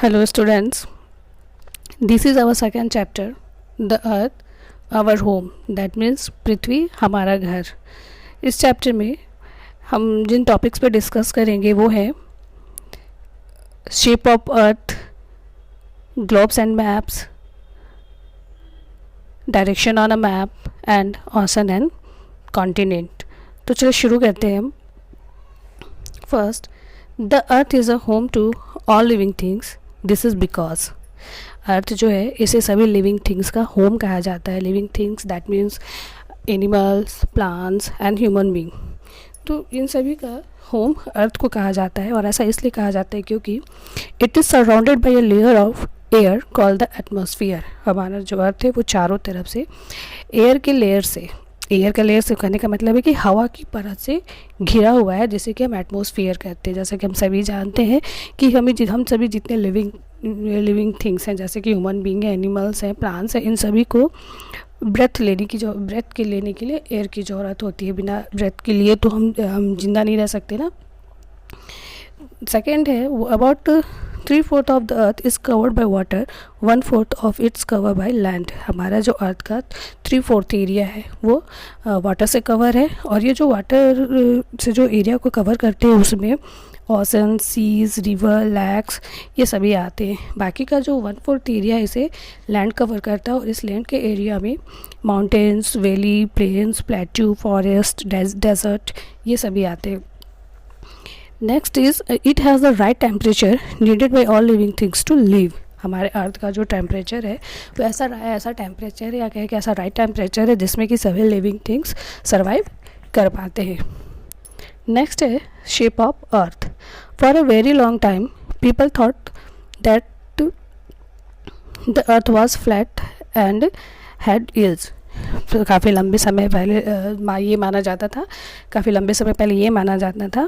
Hello students, this is our second chapter, the earth, our home, that means पृथ्वी हमारा घर। इस chapter में हम जिन टॉपिक्स पे डिस्कस करेंगे वो है shape of earth, globes and maps, direction on a map and ocean and continent. तो चलो शुरू करते हैं हम। First, the earth is a home to all living things. This is because earth जो है इसे सभी लिविंग थिंग्स का होम कहा जाता है। Living things that means animals, plants and human being. तो इन सभी का होम अर्थ को कहा जाता है, और ऐसा इसलिए कहा जाता है क्योंकि it is surrounded by a layer of air called the atmosphere. हमारा जो अर्थ है वो चारों तरफ से एयर के लेयर से, एयर का लेयर से कहने का मतलब है कि हवा की परत से घिरा हुआ है, जिसे कि हम एटमॉस्फेयर कहते हैं। जैसे कि हम सभी जानते हैं कि हम सभी जितने लिविंग थिंग्स हैं, जैसे कि ह्यूमन बीइंग है, एनिमल्स हैं, प्लांट्स हैं, इन सभी को ब्रेथ लेने के लिए एयर की ज़रूरत होती है। बिना ब्रेथ के लिए तो हम जिंदा नहीं रह सकते ना। सेकेंड है, about 3/4 of the earth is covered by water, 1/4 of its cover by land. हमारा जो अर्थ का 3/4 एरिया है वो वाटर से कवर है, और ये जो वाटर से जो एरिया को कवर करते हैं उसमें ओशन, सीज, रिवर, लैक्स ये सभी आते हैं। बाकी का जो 1/4 एरिया इसे लैंड कवर करता है, और इस लैंड के एरिया में mountains, valley, plains, plateau, forest, desert ये सभी आते हैं। Next is it has the right temperature needed by all living things to live. हमारे अर्थ का जो टेम्परेचर है वो ऐसा टेम्परेचर है, या कहें कि ऐसा राइट टेम्परेचर है जिसमें कि सभी लिविंग थिंग्स सर्वाइव कर पाते हैं। नेक्स्ट है shape of earth. For a very long time people thought that the earth was flat and had hills. काफ़ी लंबे समय पहले ये माना जाता था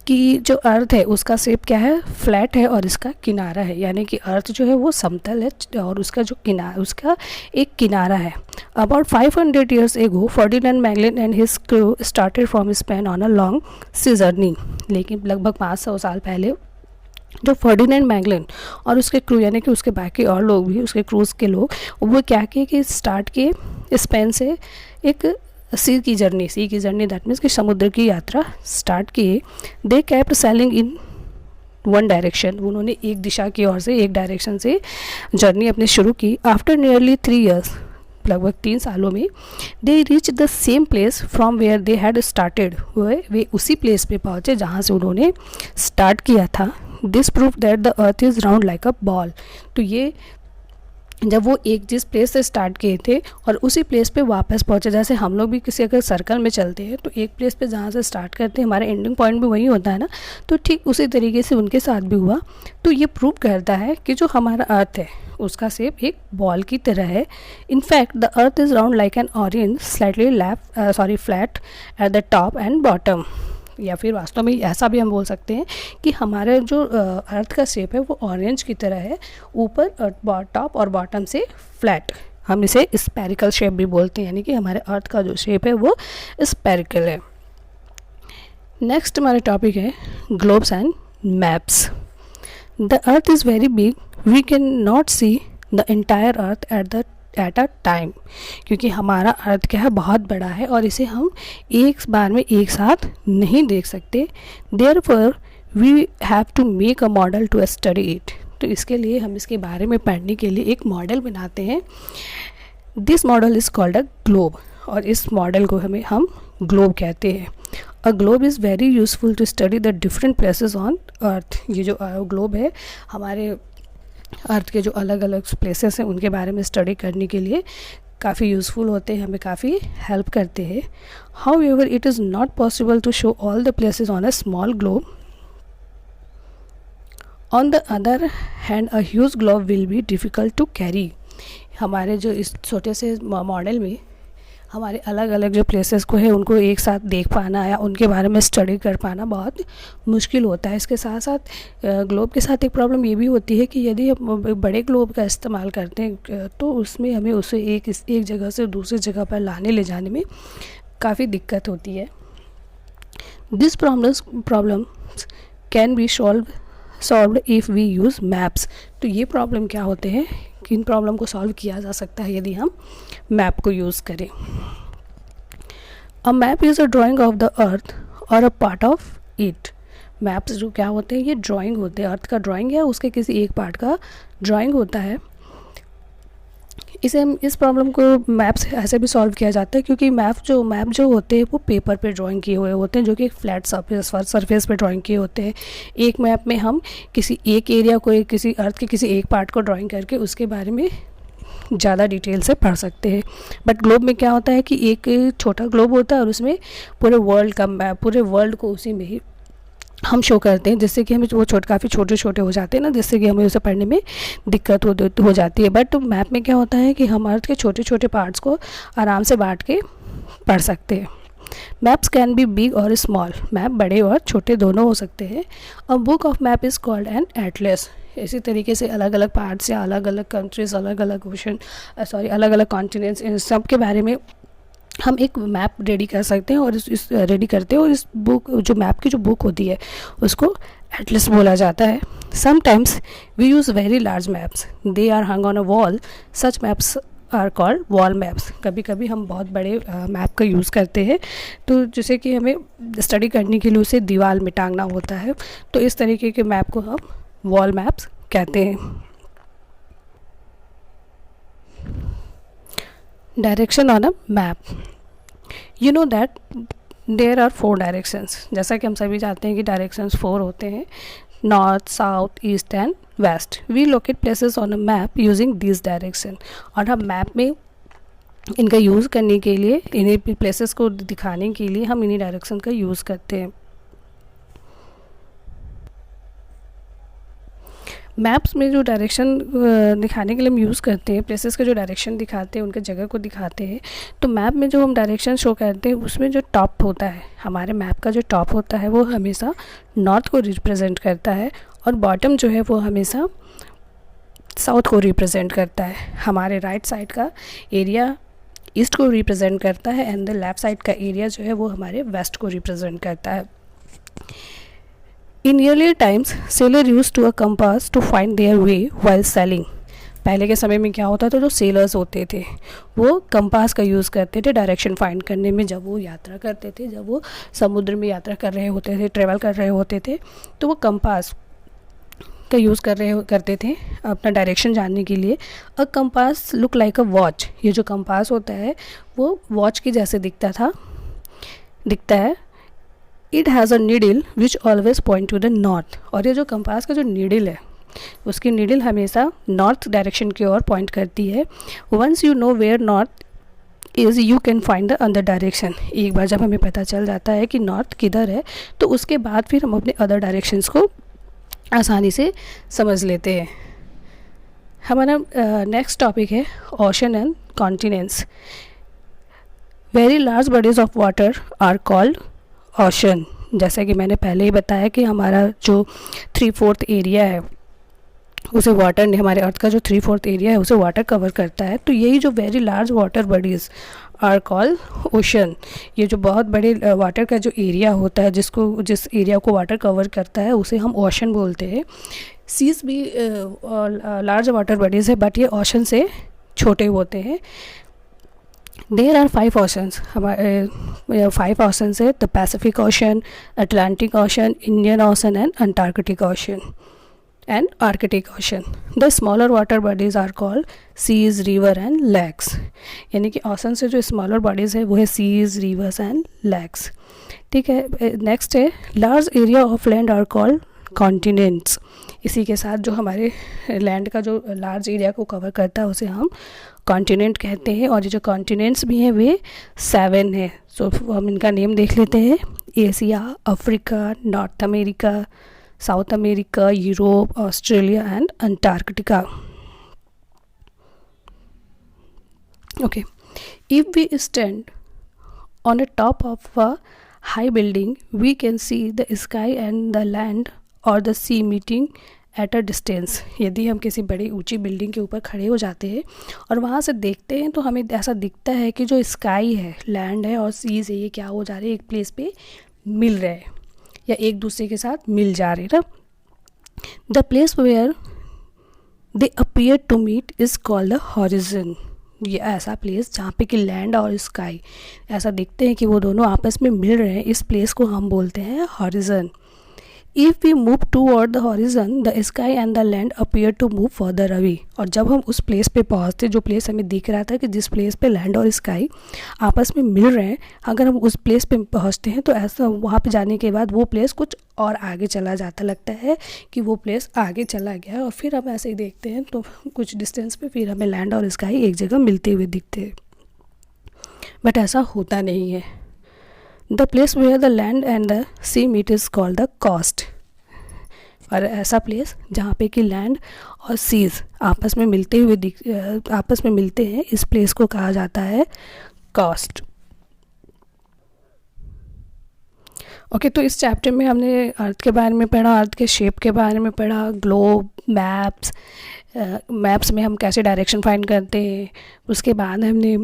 कि जो अर्थ है उसका शेप क्या है, फ्लैट है, और इसका किनारा है, यानी कि अर्थ जो है वो समतल है और उसका एक किनारा है। About 500 years ago, Ferdinand Magellan and his crew started from Spain on a long sea journey. लेकिन लगभग 500 साल पहले जो फर्डिनेंड मैगलन और उसके क्रू, यानी कि उसके बाकी और लोग भी, उसके क्रूज़ के लोग, वो क्या किए कि स्टार्ट किए स्पेन से एक सी की जर्नी दैट मीन्स कि समुद्र की यात्रा स्टार्ट किए। They kept selling in one direction. उन्होंने एक दिशा की ओर से, एक डायरेक्शन से जर्नी अपनी शुरू की। आफ्टर नियरली 3 years, लगभग 3 सालों में, they reach the same place from where they had started. वे उसी प्लेस पे पहुँचे जहाँ से उन्होंने स्टार्ट किया था। This proof that the earth is round like a ball. तो ये जब वो एक जिस प्लेस से स्टार्ट किए थे और उसी प्लेस पे वापस पहुँचे, जैसे हम लोग भी किसी अगर सर्कल में चलते हैं तो एक प्लेस पे जहाँ से स्टार्ट करते हैं हमारा एंडिंग पॉइंट भी वही होता है ना, तो ठीक उसी तरीके से उनके साथ भी हुआ। तो ये प्रूव करता है कि जो हमारा अर्थ है उसका शेप एक बॉल की तरह है। In fact the earth is round like an orange, slightly flat at the top and bottom. या फिर वास्तव में ऐसा भी हम बोल सकते हैं कि हमारा जो अर्थ का शेप है वो ऑरेंज की तरह है, ऊपर टॉप और बॉटम से फ्लैट। हम इसे स्पेरिकल शेप भी बोलते हैं, यानी कि हमारे अर्थ का जो शेप है वो स्पेरिकल है। नेक्स्ट हमारा टॉपिक है globes and maps. The earth is very big, we can not see the entire earth at a time. क्योंकि हमारा अर्थ क्या है, बहुत बड़ा है, और इसे हम एक बार में एक साथ नहीं देख सकते। Therefore we have to make a model to study it. तो इसके लिए हम इसके बारे में पढ़ने के लिए एक मॉडल बनाते हैं। This model is called a globe, और इस मॉडल को हम ग्लोब कहते हैं। A globe is very useful to study the different places on earth. ये जो ग्लोब है हमारे अर्थ के जो अलग अलग प्लेसेस हैं उनके बारे में स्टडी करने के लिए काफ़ी यूज़फुल होते हैं, हमें काफ़ी हेल्प करते हैं। However it is not possible to show all the places on a small globe. On the other hand a huge globe will be difficult to carry. हमारे जो इस छोटे से मॉडल में हमारे अलग अलग जो प्लेसेस को है उनको एक साथ देख पाना या उनके बारे में स्टडी कर पाना बहुत मुश्किल होता है। इसके साथ साथ ग्लोब के साथ एक प्रॉब्लम ये भी होती है कि यदि हम बड़े ग्लोब का इस्तेमाल करते हैं तो उसमें हमें उसे एक जगह से दूसरी जगह पर लाने ले जाने में काफ़ी दिक्कत होती है। This problem can be solve solved if we use maps. तो ये प्रॉब्लम क्या होते हैं, किन प्रॉब्लम को सॉल्व किया जा सकता है यदि हम मैप को यूज़ करें। A map is a drawing of the earth और a part of it. Maps जो क्या होते हैं, ये ड्राइंग होते हैं, अर्थ का ड्राइंग है, उसके किसी एक पार्ट का ड्राइंग होता है। इस प्रॉब्लम को मैप से ऐसे भी सॉल्व किया जाता है, क्योंकि मैप जो होते हैं वो पेपर पे ड्राइंग किए हुए होते हैं, जो कि एक फ्लैट सरफेस पे ड्राइंग किए होते हैं। एक मैप में हम किसी एक एरिया को, किसी अर्थ के किसी एक पार्ट को ड्राइंग करके उसके बारे में ज़्यादा डिटेल से पढ़ सकते हैं। बट ग्लोब में क्या होता है कि एक छोटा ग्लोब होता है और उसमें पूरे वर्ल्ड का मैप, पूरे वर्ल्ड को उसी में ही हम शो करते हैं, जिससे कि हमें वो काफ़ी छोटे छोटे हो जाते हैं ना, जिससे कि हमें उसे पढ़ने में दिक्कत हो जाती है। बट मैप में क्या होता है कि हम अर्थ के छोटे छोटे पार्ट्स को आराम से बांट के पढ़ सकते हैं। मैप्स कैन बी बिग और स्मॉल, मैप बड़े और छोटे दोनों हो सकते हैं। A book of map is called an Atlas. इसी तरीके से अलग अलग पार्ट्स या अलग अलग कंट्रीज़, अलग अलग ओशन, अलग अलग कॉन्टिनेंट्स, इन सब के बारे में हम एक मैप रेडी कर सकते हैं और इस रेडी करते हैं। और इस बुक, जो मैप की जो बुक होती है, उसको एटलस बोला जाता है। Sometimes we use very large maps, they are hung on a wall, such maps are called wall maps. कभी कभी हम बहुत बड़े मैप का यूज़ करते हैं, तो जैसे कि हमें स्टडी करने के लिए उसे दीवार में टांगना होता है, तो इस तरीके के मैप को हम वॉल मैप्स कहते हैं। Direction on a map, you know that there are 4 directions. जैसा कि हम सभी जानते हैं कि डायरेक्शंस 4 होते हैं, north, south, east and west. We locate places on a map using this direction. और हम मैप में इनका यूज़ करने के लिए, इन्हीं प्लेसेस को दिखाने के लिए हम इन्हीं डायरेक्शन का यूज़ करते हैं। मैप्स में जो डायरेक्शन दिखाने के लिए हम यूज़ करते हैं, प्लेसेस का जो डायरेक्शन दिखाते हैं, उनके जगह को दिखाते हैं, तो मैप में जो हम डायरेक्शन शो करते हैं, उसमें जो टॉप होता है, हमारे मैप का जो टॉप होता है, वो हमेशा नॉर्थ को रिप्रेजेंट करता है, और बॉटम जो है वो हमेशा साउथ को रिप्रेजेंट करता है। हमारे राइट साइड का एरिया ईस्ट को रिप्रेजेंट करता है, एंड द लेफ्ट साइड का एरिया जो है वो हमारे वेस्ट को रिप्रेजेंट करता है। In earlier times, sailors used to a compass to find their way while sailing. पहले के समय में क्या होता था, जो सेलर्स होते थे वो कंपास का यूज़ करते थे डायरेक्शन फाइंड करने में। जब वो यात्रा करते थे, जब वो समुद्र में यात्रा कर रहे होते थे, ट्रेवल कर रहे होते थे, तो वो कंपास का यूज़ करते थे अपना डायरेक्शन जानने के लिए। A compass look like a watch, ये जो कंपास होता है वो वॉच के जैसे दिखता है। It has a needle which always point two the north. और ये जो कंपास का जो नीडल है, उसकी नीडल हमेशा नॉर्थ डायरेक्शन की ओर पॉइंट करती है। Once you know where north is, you can find the other direction. एक बार जब हमें पता चल जाता है कि नॉर्थ किधर है, तो उसके बाद फिर हम अपने अदर डायरेक्शंस को आसानी से समझ लेते हैं। हमारा नेक्स्ट टॉपिक है ocean and continents. Very large bodies of water are called ocean. जैसा कि मैंने पहले ही बताया कि हमारा जो 3/4 एरिया है उसे वाटर ने, हमारे अर्थ का जो 3/4 एरिया है उसे वाटर कवर करता है। तो यही जो very large water bodies are called ocean. ये जो बहुत बड़े वाटर का जो एरिया होता है, जिस एरिया को वाटर कवर करता है, उसे हम ओशन बोलते हैं। सीज भी लार्ज वाटर बॉडीज़ है, बट ये ओशन से छोटे होते हैं। देयर आर 5 ओशंस, हमारे 5 ओशंस है। The Pacific ocean, Atlantic ocean, Indian ocean and Antarctic ocean and Arctic Ocean. The smaller water bodies are called seas, river and lakes. यानी कि ओशन से जो स्मॉलर बॉडीज़ है वो है सीज, रिवर्स एंड लैक्स। ठीक है, नेक्स्ट है large area of land are called continents. इसी के साथ जो हमारे लैंड का जो लार्ज एरिया को कवर करता है उसे हम कॉन्टिनेंट कहते हैं। और ये जो कॉन्टिनेंट्स भी हैं वे 7 हैं। सो हम इनका नेम देख लेते हैं। Asia, Africa, north America, South America, Europe, Australia and Antarctica. Okay, if we stand on the top of a high building, we can see the sky and the land or the sea meeting at a distance. यदि हम किसी बड़ी ऊंची building के ऊपर खड़े हो जाते हैं और वहाँ से देखते हैं, तो हमें ऐसा दिखता है कि जो स्काई है, लैंड है और सीज है, ये क्या हो जा रहे हैं, एक प्लेस पे मिल रहे हैं या एक दूसरे के साथ मिल जा रहे हैं ना। The place where they appear to meet is called the horizon. ये ऐसा प्लेस जहाँ पे कि लैंड और स्काई ऐसा दिखते हैं कि वो दोनों आपस में मिल रहे हैं, इस प्लेस को हम बोलते हैं horizon. If we move toward the horizon the sky and the land appear to move further away. और जब हम उस प्लेस पे पहुँचते, जो प्लेस हमें दिख रहा था कि जिस प्लेस पे लैंड और स्काई आपस में मिल रहे हैं, अगर हम उस प्लेस पे पहुँचते हैं तो ऐसा वहाँ पे जाने के बाद वो प्लेस कुछ और आगे चला जाता, लगता है कि वो प्लेस आगे चला गया। और फिर हम ऐसे ही देखते हैं तो कुछ डिस्टेंस पे फिर हमें लैंड और स्काई एक जगह मिलते हुए दिखते हैं, बट ऐसा होता नहीं है। The place where the land and the sea meet is called the coast. और ऐसा प्लेस जहाँ पे कि लैंड और सीज आपस में मिलते हैं, इस प्लेस को कहा जाता है कोस्ट। ओके, तो इस चैप्टर में हमने अर्थ के बारे में पढ़ा, अर्थ के शेप के बारे में पढ़ा, ग्लोब, मैप्स में हम कैसे डायरेक्शन फाइंड करते हैं। उसके बाद हमने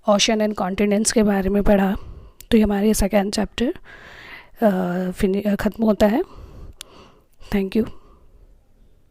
ओशन एंड कॉन्टिनेंट्स के बारे में पढ़ा। तो ये हमारे सेकेंड चैप्टर ख़त्म होता है। Thank you.